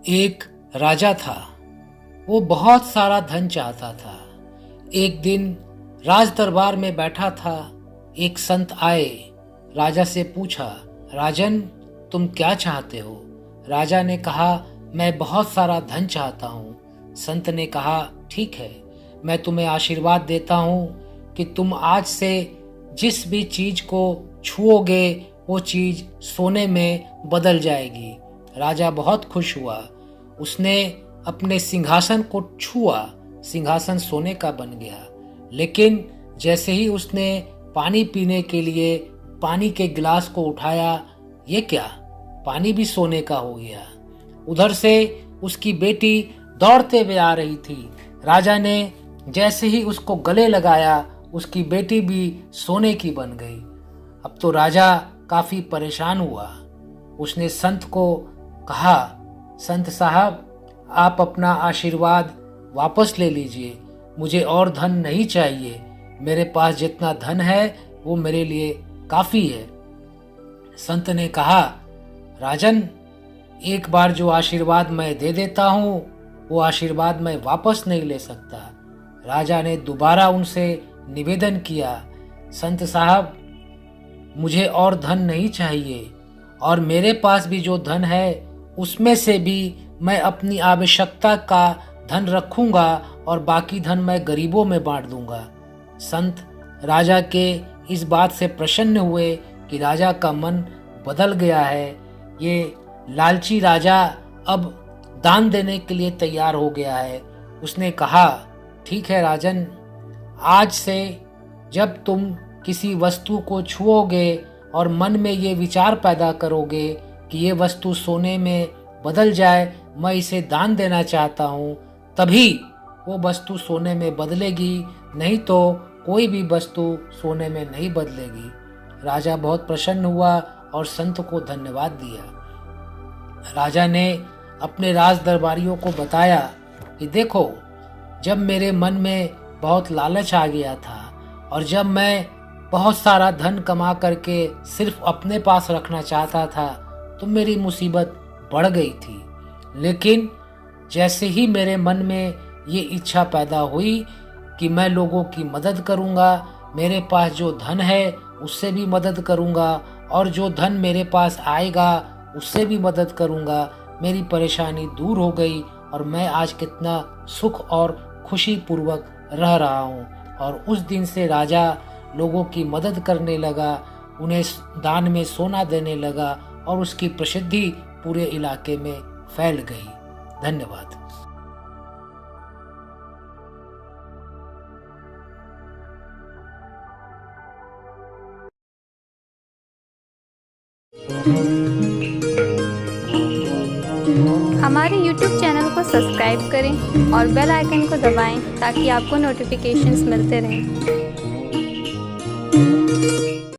एक राजा था। वो बहुत सारा धन चाहता था। एक दिन राज दरबार में बैठा था। एक संत आए, राजा से पूछा, राजन तुम क्या चाहते हो? राजा ने कहा, मैं बहुत सारा धन चाहता हूँ। संत ने कहा, ठीक है, मैं तुम्हें आशीर्वाद देता हूँ कि तुम आज से जिस भी चीज को छुओगे वो चीज सोने में बदल जाएगी। राजा बहुत खुश हुआ। उसने अपने सिंहासन को छुआ, सिंहासन सोने का बन गया। लेकिन जैसे ही उसने पानी पीने के लिए पानी के गिलास को उठाया, ये क्या, पानी भी सोने का हो गया। उधर से उसकी बेटी दौड़ते हुए आ रही थी। राजा ने जैसे ही उसको गले लगाया, उसकी बेटी भी सोने की बन गई। अब तो राजा काफी परेशान हुआ। उसने संत को कहा, संत साहब आप अपना आशीर्वाद वापस ले लीजिए, मुझे और धन नहीं चाहिए। मेरे पास जितना धन है वो मेरे लिए काफी है। संत ने कहा, राजन एक बार जो आशीर्वाद मैं दे देता हूँ वो आशीर्वाद मैं वापस नहीं ले सकता। राजा ने दोबारा उनसे निवेदन किया, संत साहब मुझे और धन नहीं चाहिए, और मेरे पास भी जो धन है उसमें से भी मैं अपनी आवश्यकता का धन रखूंगा और बाकी धन मैं गरीबों में बांट दूंगा। संत राजा के इस बात से प्रसन्न हुए कि राजा का मन बदल गया है। ये लालची राजा अब दान देने के लिए तैयार हो गया है। उसने कहा, ठीक है राजन, आज से जब तुम किसी वस्तु को छुओगे और मन में ये विचार पैदा करोगे कि ये वस्तु सोने में बदल जाए, मैं इसे दान देना चाहता हूँ, तभी वो वस्तु सोने में बदलेगी, नहीं तो कोई भी वस्तु सोने में नहीं बदलेगी। राजा बहुत प्रसन्न हुआ और संत को धन्यवाद दिया। राजा ने अपने राज दरबारियों को बताया कि देखो, जब मेरे मन में बहुत लालच आ गया था और जब मैं बहुत सारा धन कमा करके सिर्फ अपने पास रखना चाहता था तो मेरी मुसीबत बढ़ गई थी। लेकिन जैसे ही मेरे मन में ये इच्छा पैदा हुई कि मैं लोगों की मदद करूंगा, मेरे पास जो धन है उससे भी मदद करूंगा और जो धन मेरे पास आएगा उससे भी मदद करूंगा, मेरी परेशानी दूर हो गई और मैं आज कितना सुख और खुशी पूर्वक रह रहा हूँ। और उस दिन से राजा लोगों की मदद करने लगा, उन्हें दान में सोना देने लगा और उसकी प्रसिद्धि पूरे इलाके में फैल गई। धन्यवाद। हमारे YouTube चैनल को सब्सक्राइब करें और बेल आइकन को दबाएं ताकि आपको नोटिफिकेशंस मिलते रहें।